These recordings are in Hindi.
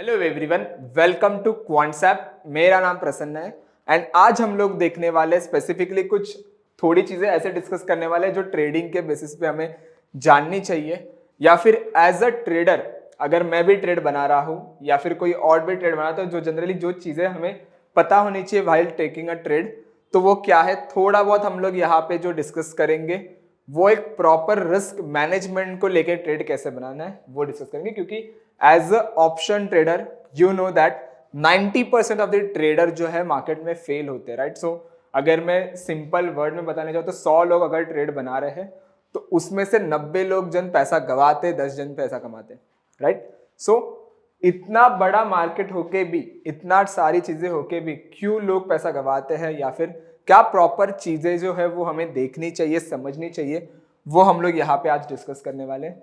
Hello everyone, welcome to Quantsapp. मेरा नाम प्रसन्न है एंड आज हम लोग देखने वाले स्पेसिफिकली कुछ थोड़ी चीजें ऐसे डिस्कस करने वाले हैं जो ट्रेडिंग के बेसिस पे हमें जाननी चाहिए, या फिर एज अ ट्रेडर अगर मैं भी ट्रेड बना रहा हूँ या फिर कोई और भी ट्रेड बना रहा, तो जो जनरली जो चीजें हमें पता होनी चाहिए व्हाइल टेकिंग अ ट्रेड, तो वो क्या है थोड़ा बहुत हम लोग यहाँ पे जो डिस्कस करेंगे वो एक प्रॉपर रिस्क मैनेजमेंट को लेकर ट्रेड कैसे बनाना है वो डिस्कस करेंगे। क्योंकि as a option trader you know that 90% of the trader जो है मार्केट में फेल होते हैं, राइट। सो अगर मैं सिंपल वर्ड में बताने जाऊँ तो 100 लोग अगर ट्रेड बना रहे हैं तो उसमें से 90 लोग जन पैसा गवाते, 10 जन पैसा कमाते, राइट। सो इतना बड़ा मार्केट होके भी, इतना सारी चीजें होके भी क्यों लोग पैसा गवाते हैं, या फिर क्या प्रॉपर चीजें जो है वो हमें देखनी चाहिए, समझनी चाहिए, वो हम लोग यहाँ पे आज डिस्कस करने वाले हैं।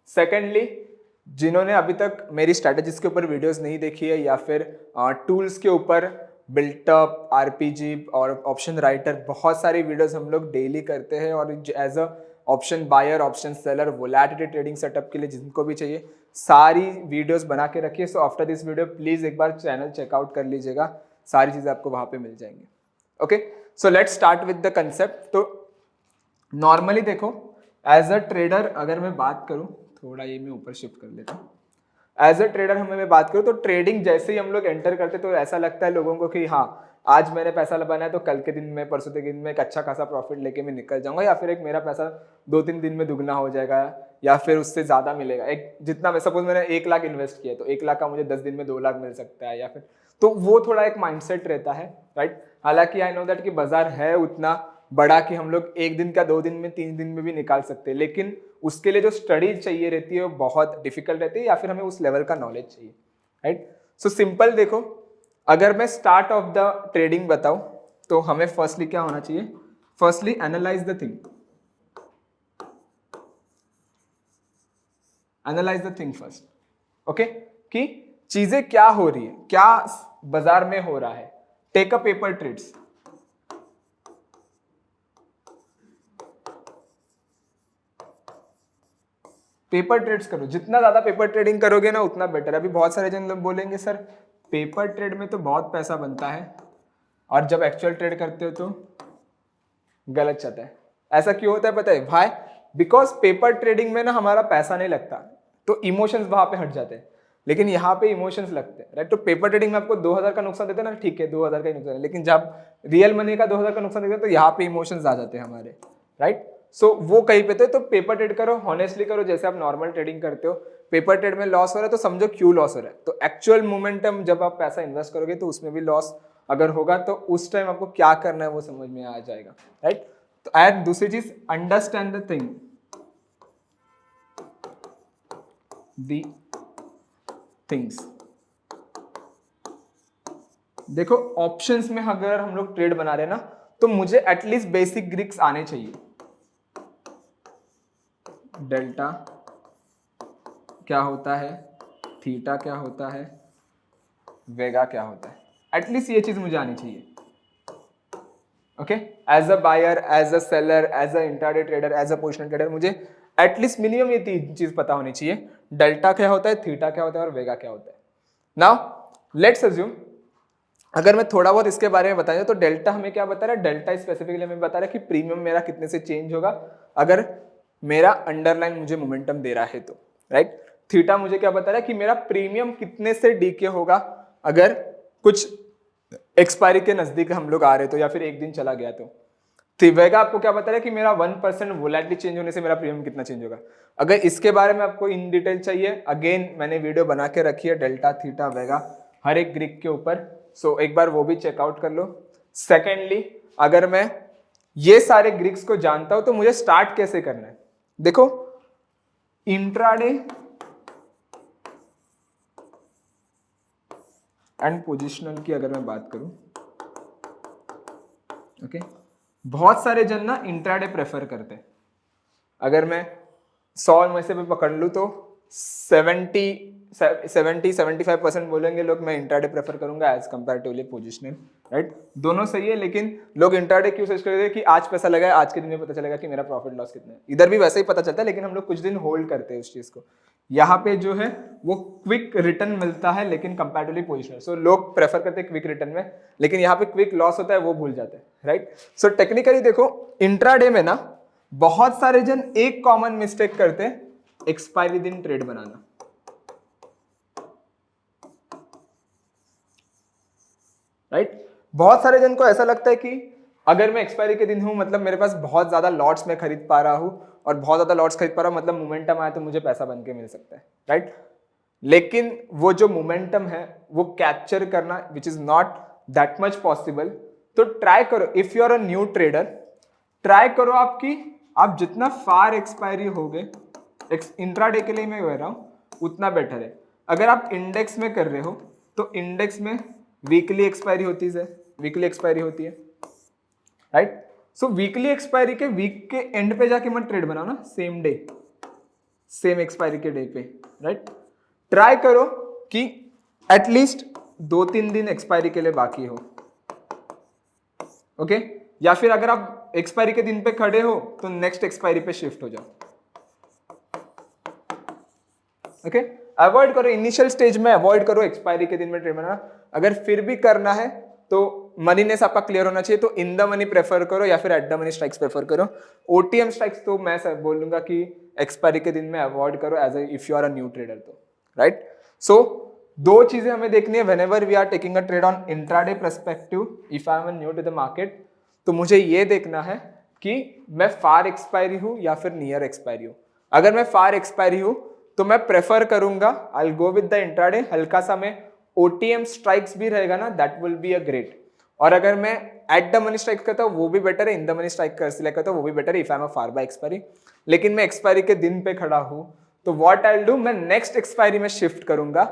सेकेंडली, जिन्होंने अभी तक मेरी स्ट्रैटेजीज के ऊपर वीडियोस नहीं देखी है या फिर टूल्स के ऊपर बिल्टअप, आरपीजी और ऑप्शन राइटर, बहुत सारी वीडियोस हम लोग डेली करते हैं और as a option buyer, option seller, volatility trading setup के लिए जिनको भी चाहिए सारी वीडियोस बना के रखिए। So after this video please एक बार चैनल चेकआउट कर लीजिएगा, सारी चीजें आपको वहां पे मिल जाएंगी। Okay, so let's start with the concept. तो नॉर्मली देखो, एज अ ट्रेडर अगर मैं बात करूं, थोड़ा ये मैं ऊपर शिफ्ट कर लेता हूं। एज अ ट्रेडर हमें मैं बात करूं तो ट्रेडिंग जैसे ही हम लोग एंटर करते तो ऐसा लगता है लोगों को कि हाँ आज मैंने पैसा लगाना है तो कल के दिन में, परसों के दिन में एक अच्छा खासा प्रॉफिट लेके मैं निकल जाऊंगा, या फिर एक मेरा पैसा 2-3 दिन में दुगना हो जाएगा या फिर उससे ज्यादा मिलेगा। एक जितना मैं सपोज मैंने 1 लाख इन्वेस्ट किया तो 1 लाख का मुझे 10 दिन में 2 लाख मिल सकता है, या फिर तो वो थोड़ा एक माइंडसेट रहता है, राइट। हालांकि आई नो दैट कि बाजार है उतना बड़ा कि हम लोग 1 दिन का 2 दिन में 3 दिन में भी निकाल सकते हैं, लेकिन उसके लिए जो स्टडी चाहिए रहती है वो बहुत डिफिकल्ट रहती है, या फिर हमें उस लेवल का नॉलेज चाहिए, राइट। सो सिंपल देखो, अगर मैं स्टार्ट ऑफ द ट्रेडिंग बताऊं तो हमें फर्स्टली क्या होना चाहिए, firstly analyse the thing, analyse the thing first. Okay, कि चीजें क्या हो रही है, क्या बाजार में हो रहा है। Take a paper trades, paper trades करो, जितना ज्यादा पेपर ट्रेडिंग करोगे ना उतना बेटर। अभी बहुत सारे जन लोग बोलेंगे सर पेपर ट्रेड में तो बहुत पैसा बनता है और जब एक्चुअल ट्रेड करते हो तो गलत चलता है। ऐसा क्यों होता है पता है भाई? बिकॉज पेपर ट्रेडिंग में ना हमारा पैसा नहीं लगता, तो इमोशंस वहां पे हट जाते हैं, लेकिन यहाँ पे इमोशंस लगते हैं, राइट। तो पेपर ट्रेडिंग में आपको 2000 का नुकसान देते हैं ना, ठीक है 2000 का ही नुकसान है, लेकिन जब रियल मनी का 2000 का नुकसान देते हैं तो यहाँ पे इमोशंस आ जाते हैं हमारे, राइट। सो वो कहीं पे तो पेपर ट्रेड करो, हॉनेस्टली करो, जैसे आप नॉर्मल ट्रेडिंग करते हो। पेपर ट्रेड में लॉस हो रहा है तो समझो क्यों लॉस हो रहा है, तो एक्चुअल मोमेंटम जब आप पैसा इन्वेस्ट करोगे तो उसमें भी लॉस अगर होगा तो उस टाइम आपको क्या करना है वो समझ में आ जाएगा, राइट। तो एंड दूसरी चीज, understand the thing, the things. देखो ऑप्शंस में अगर हम लोग ट्रेड बना रहे हैं ना तो मुझे एटलीस्ट बेसिक ग्रिक्स आने चाहिए। डेल्टा क्या होता है, थीटा क्या होता है, वेगा क्या होता है, एटलीस्ट ये चीज मुझे आनी चाहिए। Okay, as a buyer, as a seller, as a intraday trader, as a positional trader, मुझे एटलीस्ट मिनिमम ये 3 चीज पता होनी चाहिए। डेल्टा क्या होता है, थीटा क्या होता है और वेगा क्या होता है। नाउ लेट्स अज्यूम, अगर मैं थोड़ा बहुत इसके बारे में बताऊं तो डेल्टा हमें क्या बता रहा है, डेल्टा स्पेसिफिकली हमें बता रहा है कि प्रीमियम मेरा कितने से चेंज होगा अगर मेरा अंडरलाइन मुझे मोमेंटम दे रहा है तो, राइट। थीटा मुझे क्या बता रहा है कि मेरा प्रीमियम कितने से डीके होगा अगर कुछ एक्सपायरी के नजदीक हम लोग आ रहे तो, या फिर एक दिन चला गया तो। वेगा आपको क्या बता रहा है कि मेरा 1% वोलेटिलिटी चेंज होने से मेरा प्रीमियम कितना चेंज होगा। अगर इसके बारे में आपको इन डिटेल चाहिए, अगेन मैंने वीडियो बना के रखी है डेल्टा, थीटा, वेगा हर एक ग्रीक के ऊपर, सो एक बार वो भी चेकआउट कर लो। सेकेंडली, अगर मैं ये सारे ग्रीक्स को जानता हूं तो मुझे स्टार्ट कैसे करना है। देखो इंट्राडे एंड पोजिशनल की अगर मैं बात करूं, ओके, बहुत सारे जन ना इंट्राडे प्रेफर करते हैं। अगर मैं 100 में से भी पकड़ लूँ तो 70-75% बोलेंगे लोग मैं इंट्राडे प्रेफर करूंगा एज कंपैरेटिवली पोजिशनल, राइट। दोनों सही है, लेकिन लोग इंट्राडे क्यों सर्च करते हैं कि आज पैसा लगाया, आज के दिन में पता चलेगा कि मेरा प्रॉफिट लॉस कितना है। इधर भी वैसे ही पता चलता है, लेकिन हम लोग कुछ दिन होल्ड करते हैं उस चीज को यहाँ पे जो है वो क्विक रिटर्न मिलता है लेकिन कंपैरेटिवली पोजिशनल, सो लोग प्रेफर करते हैं क्विक रिटर्न में, लेकिन यहाँ पे क्विक लॉस होता है वो भूल जाते हैं, राइट। सो टेक्निकली देखो इंट्राडे में ना बहुत सारे जन एक कॉमन मिस्टेक करते हैं, एक्सपायरी दिन ट्रेड बनाना, राइट। बहुत सारे जन को ऐसा लगता है कि अगर मैं एक्सपायरी के दिन हूं मतलब मेरे पास बहुत ज्यादा लॉट्स में खरीद पा रहा हूं, और बहुत ज्यादा लॉट्स खरीद पा रहा हूं मतलब मोमेंटम आया तो मुझे पैसा बन के मिल सकता है, राइट। लेकिन वो जो मोमेंटम है वो कैप्चर करना which is not that much possible. तो ट्राई करो, if you are a new trader, try करो आप जितना फार एक्सपायरी हो गए, इंट्राडे के लिए मैं कह रहा हूं उतना बेटर है। अगर आप इंडेक्स में कर रहे हो तो इंडेक्स में वीकली एक्सपायरी होती है, वीकली एक्सपायरी होती है, राइट। सो वीकली एक्सपायरी के वीक के एंड पे जाके मत ट्रेड बनाओ ना, सेम डे सेम एक्सपायरी के डे पे, राइट। ट्राई करो कि एटलीस्ट 2-3 दिन एक्सपायरी के लिए बाकी हो, ओके। या फिर अगर आप एक्सपायरी के दिन पे खड़े हो तो नेक्स्ट एक्सपायरी पे शिफ्ट हो जाओ, ओके। अवॉइड करो इनिशियल स्टेज में, अवॉइड करो एक्सपायरी के दिन में ट्रेड बनाना। अगर फिर भी करना है तो मनीनेस आपका क्लियर होना चाहिए, तो इन द मनी प्रेफर करो या फिर eight the money strikes prefer करो। ओटीएम स्ट्राइक्स तो मैं बोलूंगा कि एक्सपायरी के दिन में अवॉइड करो as if you are a new trader, तो राइट। सो दो चीजें हमें देखनी है whenever we are taking a trade on intraday perspective, if I am new to the market, तो मुझे ये देखना है कि मैं फार एक्सपायरी हूं या फिर नियर एक्सपायरी हूं। अगर मैं फार एक्सपायरी हूं तो मैं प्रेफर करूंगा I will go with the intraday, हल्का सा में ओटीएम स्ट्राइक्स भी रहेगा ना, that will be a great. और अगर मैं एट द मनी स्ट्राइक करता हूं वो भी बेटर है, इन द मनी स्ट्राइक कर सिलेक्ट करता हूं वो भी बेटर है if I am a far by expiry. लेकिन मैं एक्सपायरी के दिन पे खड़ा हूं तो व्हाट आई विल डू, मैं नेक्स्ट एक्सपायरी में शिफ्ट करूंगा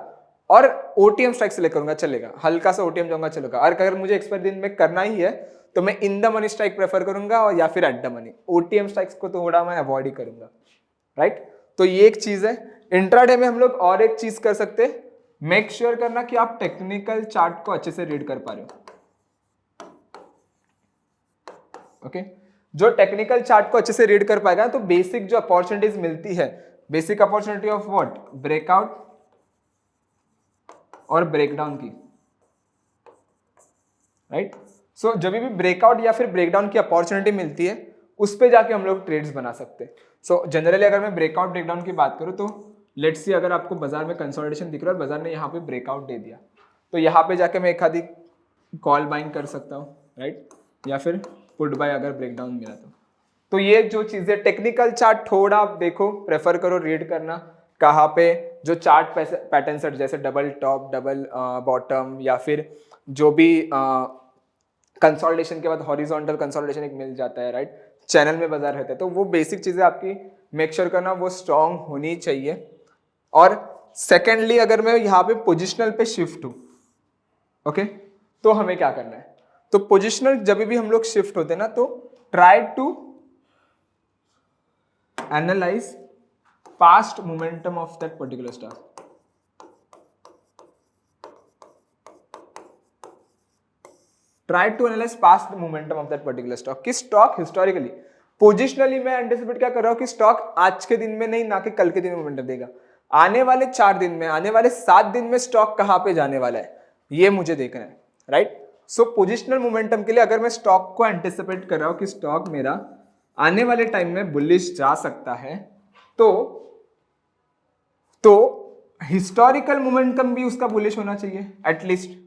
और ओटीएम स्ट्राइक सिलेक्ट करूंगा, चलेगा, हल्का सा ओटीएम जाऊंगा चलेगा। और अगर मुझे एक्सपायरी दिन में करना ही है तो मैं इन द मनी स्ट्राइक प्रेफर करूंगा और या फिर eight the money, OTM strikes को तो थोड़ा मैं अवॉइड ही करूंगा, राइट। तो ये एक चीज है। इंट्राडे में हम लोग और एक चीज कर सकते हैं, मेक श्योर करना कि आप टेक्निकल चार्ट को अच्छे से रीड कर पा रहे हो, ओके। जो टेक्निकल चार्ट को अच्छे से रीड कर पाएगा तो बेसिक जो अपॉर्चुनिटीज मिलती है, basic opportunity of what, breakout और ब्रेकडाउन की, राइट। सो जब भी ब्रेकआउट या फिर ब्रेकडाउन की अपॉर्चुनिटी मिलती है उस पे जाके हम लोग ट्रेड्स बना सकते हैं। सो जनरली अगर मैं ब्रेकआउट ब्रेकडाउन की बात करूं तो लेट्स सी अगर आपको बाजार में कंसोलिडेशन दिख रहा है और बाजार ने यहाँ पे ब्रेकआउट दे दिया तो यहाँ पे जाके मैं एक आधी कॉल बाइंग कर सकता हूँ, राइट, या फिर पुट बाय अगर ब्रेकडाउन मिला तो ये जो चीजें टेक्निकल चार्ट थोड़ा आप देखो, प्रेफर करो रीड करना, कहाँ पे जो चार्ट पैटर्न सेट जैसे डबल टॉप डबल बॉटम या फिर जो भी कंसोलिडेशन के बाद हॉरिजॉन्टल कंसोलिडेशन एक मिल जाता है, राइट, चैनल में बाजार रहता है, तो वो बेसिक चीजें आपकी मेक श्योर करना वो स्ट्रांग होनी चाहिए। और सेकेंडली अगर मैं यहाँ पे पोजिशनल पे शिफ्ट हूँ, ओके, तो हमें क्या करना है, तो पोजिशनल जब भी हम लोग शिफ्ट होते हैं ना तो try to analyse past momentum of that particular stock. Try to analyse past momentum of that particular stock, कि स्टॉक हिस्टोरिकली, पोजिशनली मैं एंटिसिपेट क्या कर रहा हूं कि स्टॉक आज के दिन में नहीं, ना कि कल के दिन में मोमेंटम देगा, आने वाले 4 दिन में, आने वाले 7 दिन में स्टॉक कहां पे जाने वाला है ये मुझे देखना है, राइट। सो पोजिशनल मोमेंटम के लिए अगर मैं स्टॉक को एंटिसिपेट कर रहा हूं कि स्टॉक मेरा आने वाले टाइम में बुलिश जा सकता है तो हिस्टोरिकल मोमेंटम भी उसका बुलिश होना चाहिए एटलीस्ट।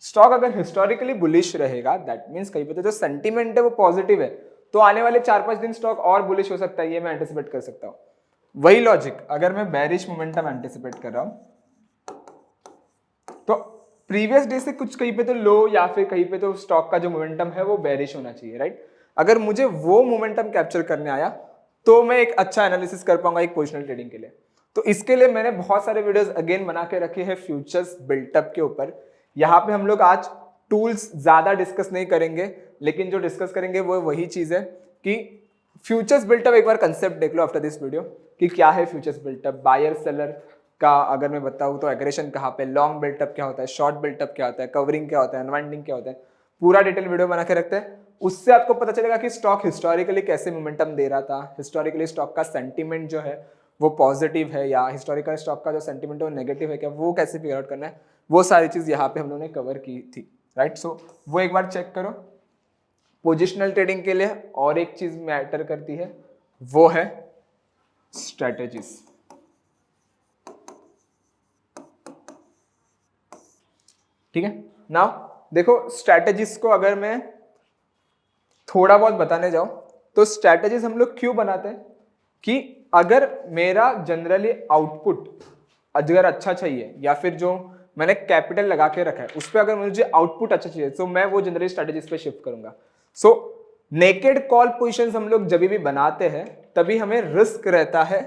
स्टॉक अगर हिस्टोरिकली बुलिश रहेगा दैट मींस कहीं पे तो जो सेंटीमेंट है वो पॉजिटिव है, तो आने वाले 4-5 दिन स्टॉक और बुलिश हो सकता है, ये मैं एंटिसिपेट कर सकता हूं। वही लॉजिक अगर मैं बेरिश मोमेंटम एंटिसिपेट कर रहा हूं तो प्रीवियस डे से कुछ कहीं पे तो लो या फिर कहीं पे तो स्टॉक का जो मोमेंटम है वो बेरिश होना चाहिए, राइट। अगर मुझे वो मोमेंटम कैप्चर करने आया तो मैं एक अच्छा एनालिसिस कर पाऊंगा एक पोजिशनल ट्रेडिंग के लिए। तो इसके लिए मैंने बहुत सारे वीडियोस अगेन बना के रखे हैं फ्यूचर्स बिल्टअप के ऊपर। यहाँ पे हम लोग आज टूल्स ज्यादा डिस्कस नहीं करेंगे, लेकिन जो डिस्कस करेंगे वो वही चीज है कि फ्यूचर्स बिल्टअप एक बार कंसेप्ट देख लो आफ्टर दिस वीडियो कि क्या है फ्यूचर्स बिल्टअप, बायर सेलर का अगर मैं बताऊं तो एग्रेशन कहाँ पे, लॉन्ग बिल्टअप क्या होता है, शॉर्ट बिल्टअप क्या होता है, कवरिंग क्या होता है, अनवाइंडिंग क्या होता है, पूरा डिटेल वीडियो बना के रखते हैं। उससे आपको पता चलेगा कि स्टॉक हिस्टोरिकली कैसे मोमेंटम दे रहा था, हिस्टोरिकली स्टॉक का सेंटीमेंट जो है वो पॉजिटिव है या हिस्टोरिकल स्टॉक का जो सेंटिमेंट है वो नेगेटिव है क्या, वो कैसे फिगर आउट करना है, वो सारी चीज़ यहाँ पे हम लोगों ने कवर की थी, राइट। सो वो एक बार चेक करो। पोजिशनल ट्रेडिंग के लिए और एक चीज़ मैटर करती है, वो है स्ट्रेटेजीज। ठीक है, नाउ देखो स्ट्रेटेजीज को अगर मैं थोड़ा बहुत बताने जाऊं तो स्ट्रेटेजीज हम लोग क्यों बनाते हैं कि अगर मेरा जनरली आउटपुट अगर अच्छा चाहिए या फिर जो मैंने कैपिटल लगा के रखा है उस पर अगर मुझे आउटपुट अच्छा चाहिए तो मैं वो जनरली स्ट्रेटेजीज पे शिफ्ट करूंगा। सो नेकेड कॉल पोजीशंस हम लोग जब भी बनाते हैं तभी हमें रिस्क रहता है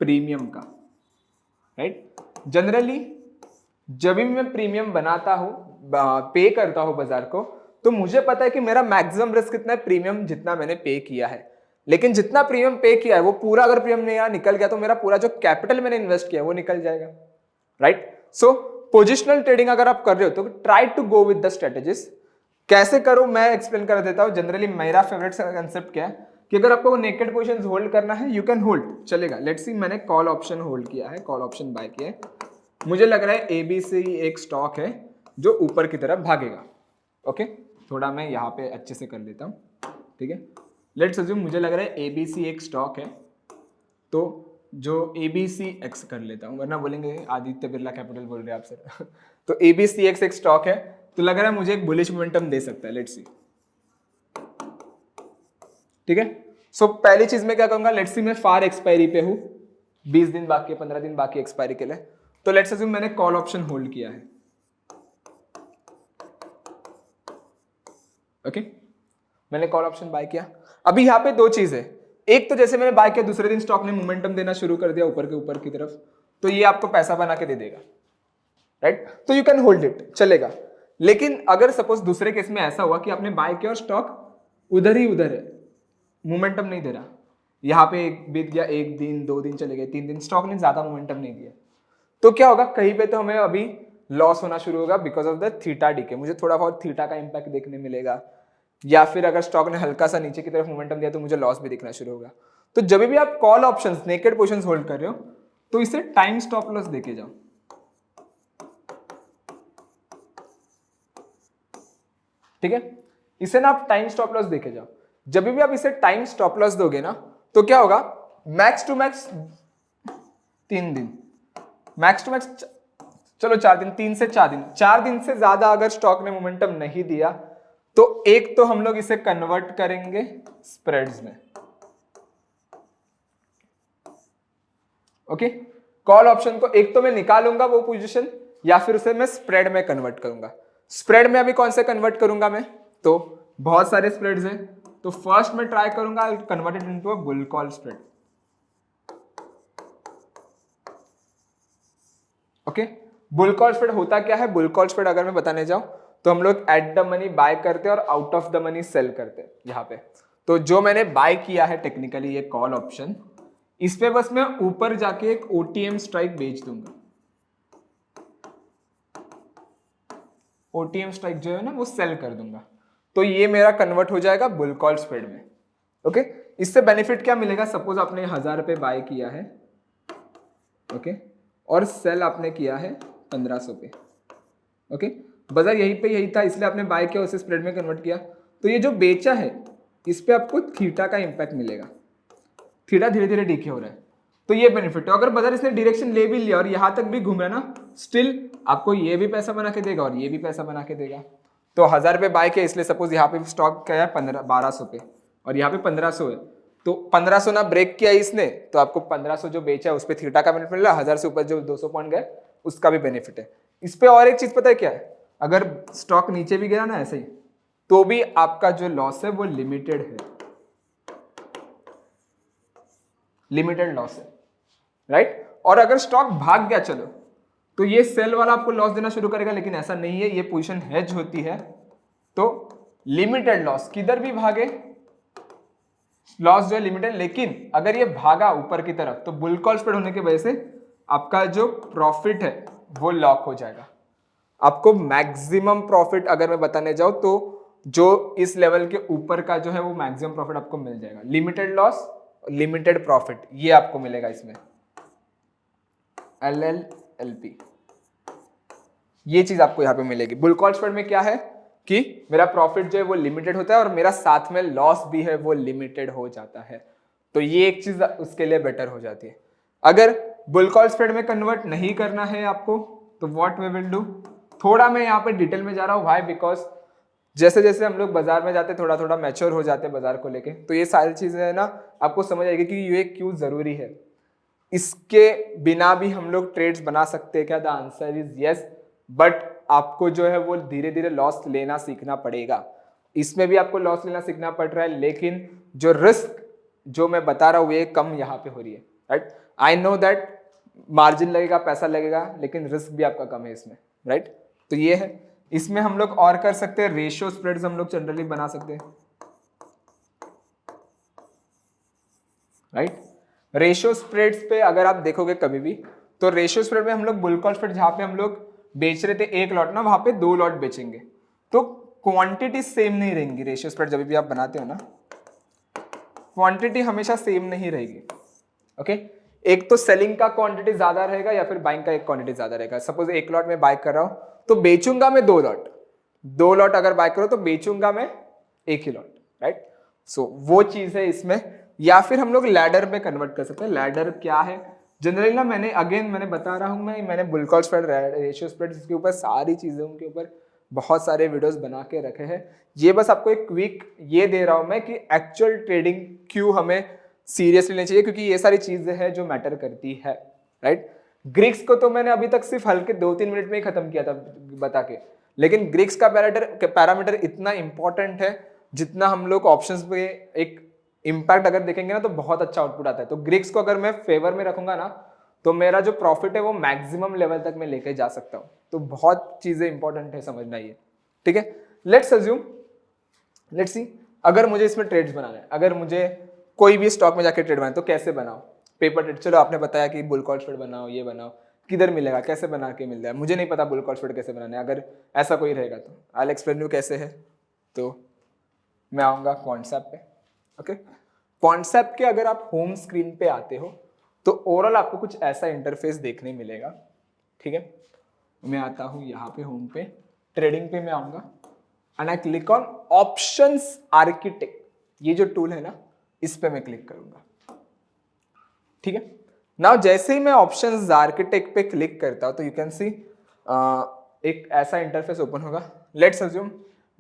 प्रीमियम का, राइट। जनरली जब भी मैं प्रीमियम बनाता हूं, पे करता हूं बाजार को, तो मुझे पता है कि मेरा मैक्सिमम रिस्क कितना है, प्रीमियम जितना मैंने पे किया है। लेकिन जितना प्रीमियम पे किया है वो पूरा अगर प्रीमियम नहीं निकल गया तो मेरा पूरा जो कैपिटल मैंने इन्वेस्ट किया है वो निकल जाएगा, राइट। सो पोजिशनल ट्रेडिंग अगर आप कर रहे हो तो try to go with the strategies. कैसे करो मैं एक्सप्लेन कर देता हूं। जनरली मेरा फेवरेट कंसेप्ट क्या है कि अगर आपको नेकेड पोजीशंस होल्ड करना है, यू कैन होल्ड, चलेगा। लेट्स सी मैंने कॉल ऑप्शन होल्ड किया है, कॉल ऑप्शन बाय किया है, मुझे लग रहा है एबीसी एक स्टॉक है जो ऊपर की तरफ भागेगा। ओके, थोड़ा मैं यहाँ पे अच्छे से कर देता हूँ, ठीक है। लेट्स अज्यूम मुझे लग रहा है एबीसी एक स्टॉक है, तो जो एबीसी एक्स कर लेता हूँ, वरना बोलेंगे आदित्य बिरला कैपिटल बोल रहे हैं आप सर। तो एबीसी एक्स एक स्टॉक है, तो लग रहा है मुझे एक बुलिश मोमेंटम दे सकता है, लेट्स सी, ठीक है। सो पहली चीज मैं क्या करूंगा, लेट्स सी मैं फार एक्सपायरी पे हूँ, 20 दिन बाकी है, 15 दिन बाकी एक्सपायरी के लिए, तो लेट्स अज्यूम मैंने कॉल ऑप्शन होल्ड किया है। ओके, मैंने कॉल ऑप्शन बाय किया। अभी यहाँ पे दो चीज है, एक तो जैसे मैंने बाय किया दूसरे दिन स्टॉक ने मोमेंटम देना शुरू कर दिया ऊपर के ऊपर की तरफ, तो ये आपको पैसा बना के दे देगा, राइट। तो यू कैन होल्ड इट, चलेगा। लेकिन अगर सपोज दूसरे केस में ऐसा हुआ कि आपने बाय किया और स्टॉक उधर ही उधर है, मोमेंटम नहीं दे रहा, यहाँ पे बीत गया 1 दिन 2 दिन चले गए 3 दिन, स्टॉक ने ज्यादा मोमेंटम नहीं दिया, तो क्या होगा, कहीं पे तो हमें अभी लॉस होना शुरू होगा because of the theta DK. मुझे थोड़ा बहुत थीटा का इंपैक्ट देखने मिलेगा, या फिर अगर स्टॉक ने हल्का सा नीचे की तरफ मोमेंटम दिया तो मुझे लॉस भी दिखना शुरू होगा। तो जब भी आप call options naked positions hold कर रहे हो तो इसे टाइम स्टॉप लॉस देके जाओ, ठीक है। इसे ना आप टाइम स्टॉप लॉस देके जाओ। जब भी आप इसे टाइम स्टॉप लॉस दोगे ना तो क्या होगा, मैक्स टू मैक्स 3 दिन, मैक्स टू मैक्स चलो 4 दिन, 3 से 4 दिन, 4 दिन से ज्यादा अगर स्टॉक ने मोमेंटम नहीं दिया तो एक तो हम लोग इसे कन्वर्ट करेंगे स्प्रेड्स में। ओके, कॉल ऑप्शन को एक तो मैं निकालूंगा वो पोजीशन, या फिर उसे मैं स्प्रेड में कन्वर्ट करूंगा। स्प्रेड में अभी कौन से कन्वर्ट करूंगा मैं, तो बहुत सारे स्प्रेड्स हैं, तो फर्स्ट मैं ट्राई करूंगा convert it into a bull call spread. Okay, bull call spread होता क्या है, बुल कॉल स्प्रेड अगर मैं बताने जाऊं तो हम लोग एट द मनी बाय करते हैं और out of the money sell करते हैं यहाँ पे। तो जो मैंने बाय किया है टेक्निकली ये कॉल ऑप्शन, इस पे बस मैं ऊपर जाके एक ओटीएम स्ट्राइक बेच दूंगा। ओटीएम स्ट्राइक जो है ना वो सेल कर दूंगा, तो ये मेरा कन्वर्ट हो जाएगा बुल कॉल स्प्रेड में। ओके, इससे बेनिफिट क्या मिलेगा, सपोज आपने 1000 रुपए बाय किया है, ओके, और सेल आपने किया है 1500 पे। ओके, बाजार यहीं पे यही था इसलिए आपने बाय किया, उसे स्प्रेड में कन्वर्ट किया, तो ये जो बेचा है इस पे आपको थीटा का इंपैक्ट मिलेगा, थीटा धीरे धीरे डीके हो रहा है, तो ये बेनिफिट है। अगर बाजार इसने डायरेक्शन ले भी लिया और यहां तक भी घूम रहा है ना, स्टिल आपको ये भी पैसा बना के देगा और ये भी पैसा बना के देगा। तो 1000 रुपए बाय किया, इसलिए सपोज यहाँ पे स्टॉक क्या है 1200 पे और यहाँ पे 1500 है, तो 1500 ना ब्रेक किया इसने तो आपको 1500 जो बेचा है उस पर थीटा का बेनिफिट मिल रहा है, 1000 से ऊपर जो 200 पॉइंट गए उसका भी बेनिफिट है। इस पे और एक चीज पता है क्या है, अगर स्टॉक नीचे भी गिरा ना ऐसे ही, तो भी आपका जो लॉस है वो लिमिटेड है, लिमिटेड लॉस है, राइट। और अगर स्टॉक भाग गया चलो तो ये सेल वाला आपको लॉस देना शुरू करेगा, लेकिन ऐसा नहीं है, ये पोजीशन हेज होती है, तो लिमिटेड लॉस, किधर भी भागे लॉस जो है लिमिटेड। लेकिन अगर ये भागा ऊपर की तरफ तो बुल कॉल स्प्रेड होने की वजह से आपका जो प्रॉफिट है वो लॉक हो जाएगा। आपको मैक्सिमम प्रॉफिट अगर मैं बताने जाऊं तो जो इस लेवल के ऊपर का जो है वो मैक्सिमम प्रॉफिट आपको मिल जाएगा। लिमिटेड लॉस लिमिटेड प्रॉफिट, ये आपको मिलेगा इसमें LLLP, ये चीज आपको यहाँ पे मिलेगी। बुल कॉल स्प्रेड में क्या है कि मेरा प्रॉफिट जो है वो लिमिटेड होता है और मेरा साथ में लॉस भी है वो लिमिटेड हो जाता है, तो ये एक चीज उसके लिए बेटर हो जाती है। अगर बुल कॉल स्प्रेड में कन्वर्ट नहीं करना है आपको तो व्हाट वी विल डू, थोड़ा मैं यहाँ पे डिटेल में जा रहा हूँ, व्हाई, बिकॉज जैसे जैसे हम लोग बाजार में जाते थोड़ा थोड़ा मैच्योर हो जाते हैं बाजार को लेके, तो ये सारी चीजें है ना आपको समझ आएगी कि ये क्यों जरूरी है। इसके बिना भी हम लोग ट्रेड्स बना सकते हैं क्या? The answer is yes, but आपको जो है वो धीरे धीरे लॉस लेना सीखना पड़ेगा। इसमें भी आपको लॉस लेना सीखना पड़ रहा है, लेकिन जो रिस्क जो मैं बता रहा हूँ ये कम यहाँ पे हो रही है, right. I know that margin लगेगा, पैसा लगेगा, लेकिन रिस्क भी आपका कम है इसमें, राइट। तो ये है, इसमें हम लोग और कर सकते हैं, रेशियो स्प्रेड्स हम लोग जनरली बना सकते हैं, राइट। रेशियो स्प्रेड्स पे अगर आप देखोगे कभी भी, तो रेशियो स्प्रेड में हम लोग बुल कॉल स्प्रेड जहां पे हम लोग बेच रहे थे एक लॉट ना, वहां पे 2 लॉट बेचेंगे, तो क्वांटिटी सेम नहीं रहेंगी। रेशियो स्प्रेड जब भी आप बनाते हो ना, क्वांटिटी हमेशा सेम नहीं रहेगी, ओके। एक तो सेलिंग का क्वांटिटी ज्यादा रहेगा या फिर बाइंग का एक क्वांटिटी ज्यादा रहेगा। सपोज एक लॉट में बाय कर रहा हूं तो बेचूंगा मैं 2 लॉट, 2 लॉट अगर बाय करो तो बेचूंगा मैं एक ही लॉट, राइट। सो वो चीज है इसमें। या फिर हम लोग लैडर में कन्वर्ट कर सकते हैं। लैडर क्या है जनरली ना, मैंने बता रहा हूं, मैंने bull call spread, ratio spread, इसके ऊपर सारी चीजें उनके ऊपर बहुत सारे वीडियोस बना के रखे हैं। ये बस आपको एक क्विक ये दे रहा हूं मैं कि एक्चुअल ट्रेडिंग क्यों हमें सीरियसली लेनी चाहिए, क्योंकि ये सारी चीजें हैं जो मैटर करती है, राइट। ग्रीक्स को तो मैंने अभी तक सिर्फ हल्के 2-3 मिनट में ही खत्म किया था बता के, लेकिन ग्रीक्स का पैरामीटर इतना इंपॉर्टेंट है जितना हम लोग ऑप्शंस पे एक इम्पैक्ट अगर देखेंगे ना तो बहुत अच्छा आउटपुट आता है। तो ग्रीक्स को अगर मैं फेवर में रखूंगा ना तो मेरा जो प्रॉफिट है वो मैक्सिमम लेवल तक मैं लेके जा सकता हूं। तो बहुत चीजें इंपॉर्टेंट है, समझना ये, ठीक है। लेट्स अज्यूम, लेट्स सी, अगर मुझे इसमें ट्रेड्स बनाना है, अगर मुझे कोई भी स्टॉक में जाके ट्रेड बनाए तो कैसे बनाओ? पेपर ट्रेड, चलो आपने बताया कि बुल कॉल स्प्रेड बनाओ, ये बनाओ, किधर मिलेगा, कैसे बना के मिल जाए? मुझे नहीं पता बुल कॉल स्प्रेड कैसे बनाना है। अगर ऐसा कोई रहेगा तो आई विल एक्सप्लेन यू कैसे है। तो मैं आऊंगा कॉन्सेप्ट पे, ओके। कॉन्सेप्ट के अगर आप होम स्क्रीन पे आते हो तो ओवरऑल आपको कुछ ऐसा इंटरफेस देखने मिलेगा, ठीक है। मैं आता हूं यहाँ पे होम पे, ट्रेडिंग पे मैं आऊंगा and I click on options architect, ये जो टूल है ना इस पे मैं क्लिक करूंगा, ठीक है। नाउ जैसे ही मैं ऑप्शंस आर्किटेक्ट पे क्लिक करता हूं तो यू कैन सी एक ऐसा इंटरफेस ओपन होगा। लेट्स अज्यूम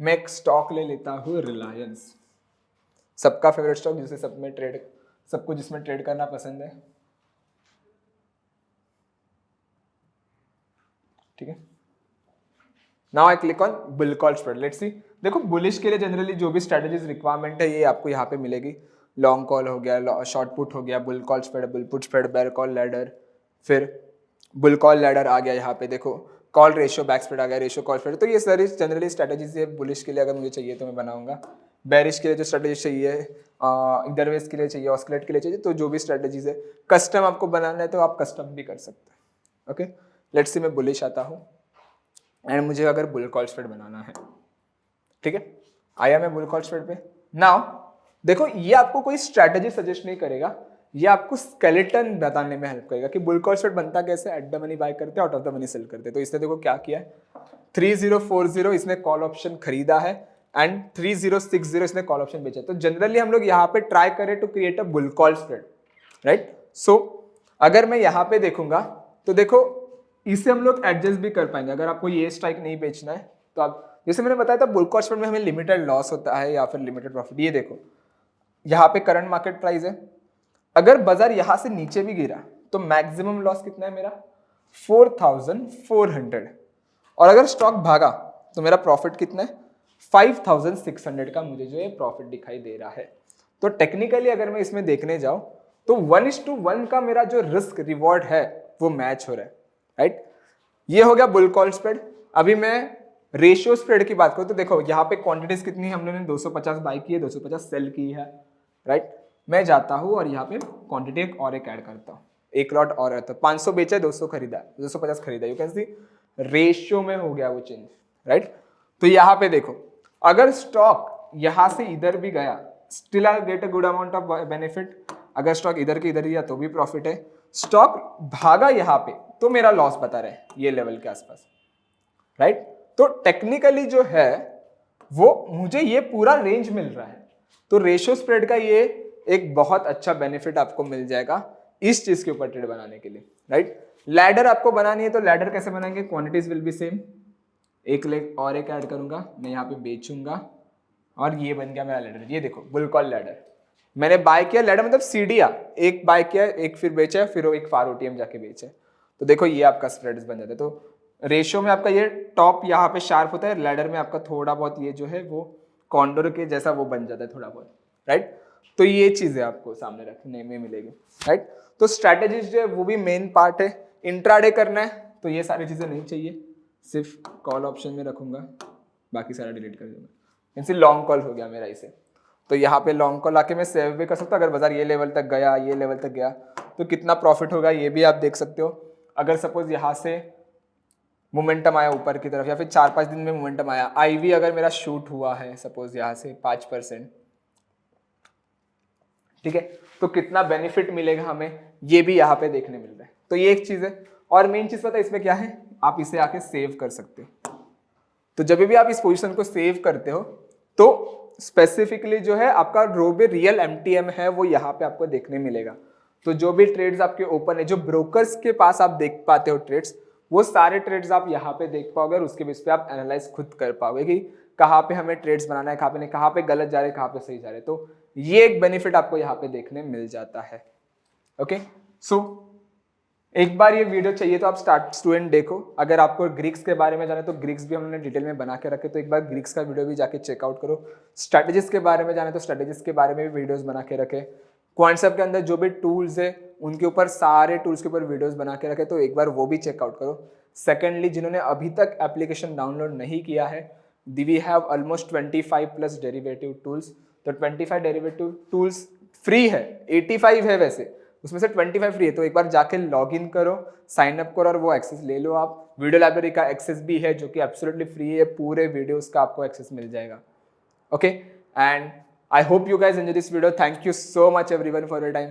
मैं एक स्टॉक ले लेता हूं, रिलायंस, सबका फेवरेट स्टॉक, जिसे सबको जिसमें ट्रेड करना पसंद है, ठीक है। Now I click on bull call spread, let's see. देखो बुलिश के लिए जनरली जो भी स्ट्रेटजीज रिक्वायरमेंट है ये आपको यहाँ पे मिलेगी। लॉन्ग कॉल हो गया, शॉर्ट पुट हो गया, bull call spread, bull put spread, bear call ladder, फिर बुल कॉल लैडर आ गया यहाँ पे, देखो कॉल रेशियो बैक स्प्रेड आ गया, रेशियो कॉल स्प्रेड। तो ये सारी जनरली स्ट्रेटजीज है। बुलिश के लिए अगर मुझे चाहिए तो मैं बनाऊंगा, बेरिश के लिए जो स्ट्रेटजी चाहिए, इधरवेज के लिए चाहिए, ऑस्किलेट के लिए चाहिए, तो जो भी स्ट्रेटजीज है, कस्टम आपको बनाना है तो आप कस्टम भी कर सकते हैं, ओके। लेट्स सी मैं बुलिश आता हूँ एंड मुझे अगर बुल कॉल स्प्रेड बनाना है, ठीक है, आया मैं बुल कॉल स्प्रेड पे। नाउ देखो ये आपको कोई स्ट्रेटजी सजेस्ट नहीं करेगा, ये आपको स्केलेटन बताने में हेल्प करेगा कि बुल कॉल स्प्रेड बनता कैसे, एट द मनी बाय करते, out of the money sell करते। तो इसने देखो क्या किया है, 3040 इसने कॉल ऑप्शन खरीदा है एंड 3060 इसने कॉल ऑप्शन बेचा। तो जनरली हम लोग यहाँ पे ट्राई करें to create a bull call spread, right. So अगर मैं यहाँ पे देखूंगा तो देखो इसे हम लोग एडजस्ट भी कर पाएंगे। अगर आपको ये स्ट्राइक नहीं बेचना है तो आप, जैसे मैंने बताया था बुल कॉल स्प्रेड में हमें लिमिटेड लॉस होता है या फिर लिमिटेड प्रॉफिट। ये देखो यहाँ पे करंट मार्केट प्राइस है, अगर बाजार यहां से नीचे भी गिरा तो मैक्सिमम लॉस कितना है मेरा, 4400, और अगर स्टॉक भागा तो मेरा प्रॉफिट कितना है, 5600 का मुझे जो है प्रॉफिट दिखाई दे रहा है। तो टेक्निकली अगर मैं इसमें देखने जाऊं तो 1:1 का मेरा जो रिस्क रिवॉर्ड है वो मैच हो रहा है, राइट। ये हो गया बुल कॉल स्प्रेड। अभी मैं रेशियो स्प्रेड की बात करूं तो देखो यहाँ पे क्वांटिटीज कितनी है, हमने 250 बाई की है, 250 सेल की है, राइट। मैं जाता हूं और यहाँ पे क्वांटिटी एक ऐड करता हूँ, एक लॉट और रहता है, 500 बेचा, 200 खरीदा, 250 खरीदा। यू कैन सी रेशियो में हो गया वो चेंज, राइट। तो यहाँ पे देखो अगर स्टॉक यहां से इधर भी गया, still I get a good amount of benefit. अगर स्टॉक इधर के इधर गया तो भी प्रॉफिट है, स्टॉक भागा यहाँ पे तो मेरा लॉस बता रहे हैं ये लेवल के आसपास, राइट। तो टेक्निकली जो है वो मुझे ये पूरा रेंज मिल रहा है, तो रेशियो स्प्रेड का ये एक बहुत अच्छा बेनिफिट आपको मिल जाएगा इस चीज के ऊपर ट्रेड बनाने के लिए, राइट। लैडर आपको बनानी है तो लैडर कैसे बनाएंगे, क्वांटिटीज विल बी सेम, एक लेग और एक ऐड करूंगा, मैं यहाँ पे बेचूंगा और ये बन गया मेरा लैडर। ये देखो बुल कॉल लैडर, मैंने बाय किया, लैडर मतलब सीढ़ियां, एक बाय किया, एक फिर बेचा, फिर एक फार ओटीएम जाके बेचे, तो देखो ये आपका स्प्रेड्स बन जाता है। तो रेशियो में आपका ये टॉप यहाँ पे शार्प होता है, लैडर में आपका थोड़ा बहुत ये जो है वो कॉन्डोर के जैसा वो बन जाता है थोड़ा बहुत, राइट। तो ये चीजें आपको सामने रखने में मिलेगी, राइट। तो स्ट्रैटेजीज जो है वो भी मेन पार्ट है। इंट्राडे करना है तो ये सारी चीजें नहीं चाहिए, सिर्फ कॉल ऑप्शन में रखूंगा, बाकी सारा डिलीट कर दूंगा। इनसे लॉन्ग कॉल हो गया मेरा इसे, तो यहाँ पे लॉन्ग कॉल आके मैं सेव भी कर सकता हूँ। अगर बाजार ये लेवल तक गया, ये लेवल तक गया तो कितना प्रॉफिट होगा ये भी आप देख सकते हो। अगर सपोज यहाँ से मोमेंटम आया ऊपर की तरफ या फिर 4-5 दिन में मोमेंटम आया, आईवी अगर मेरा शूट हुआ है सपोज यहाँ से 5%, ठीक है, तो कितना बेनिफिट मिलेगा हमें ये भी यहाँ पे देखने मिल रहा है। तो ये एक चीज है, और मेन चीज पता है इसमें क्या है, आप इसे आके सेव कर सकते हो। तो जब भी आप इस पोजीशन को सेव करते हो तो स्पेसिफिकली जो है आपका जो भी रियल एमटीएम है वो यहाँ पे आपको देखने मिलेगा। तो जो भी ट्रेड्स आपके ओपन है, जो ब्रोकर्स के पास आप देख पाते हो ट्रेड्स, वो सारे ट्रेड्स आप यहाँ पे देख पाओगे और उसके बेस पे आप एनालाइज खुद कर पाओगे कि कहाँ पे हमें ट्रेड्स बनाना है, कहाँ पे नहीं, कहाँ पे गलत जा रहे हैं, कहाँ पे सही जा रहे हैं। तो ये एक बेनिफिट आपको यहाँ पे देखने मिल जाता है। ओके, सो एक बार ये वीडियो चाहिए तो आप स्टूडेंट देखो। अगर आपको ग्रीक्स के बारे में जाना है तो ग्रीक्स भी हमने डिटेल में बना के रखे, तो एक बार ग्रीक्स का वीडियो भी जाके चेकआउट करो। स्ट्रैटेजिस्ट के बारे में जाना है तो स्ट्रैटेजिस्ट के बारे में भी वीडियोस बना के रखे। क्वांटसेप के अंदर जो भी टूल्स है उनके ऊपर सारे टूल्स के ऊपर वीडियोस बना के रखे, तो एक बार वो भी चेकआउट करो। सेकेंडली, जिन्होंने अभी तक एप्लीकेशन डाउनलोड नहीं किया है, we have almost 25+ derivative tools. तो 25 डेरिवेटिव टूल्स फ्री है, 85 है वैसे, उसमें से 25 फ्री है। तो एक बार जाके लॉग इन करो, साइन अप करो और वो एक्सेस ले लो आप। वीडियो लाइब्रेरी का एक्सेस भी है जो कि एब्सोल्युटली फ्री है, पूरे वीडियोस का आपको एक्सेस मिल जाएगा। Okay, and I hope you guys enjoy this video. Thank you so much everyone for your time.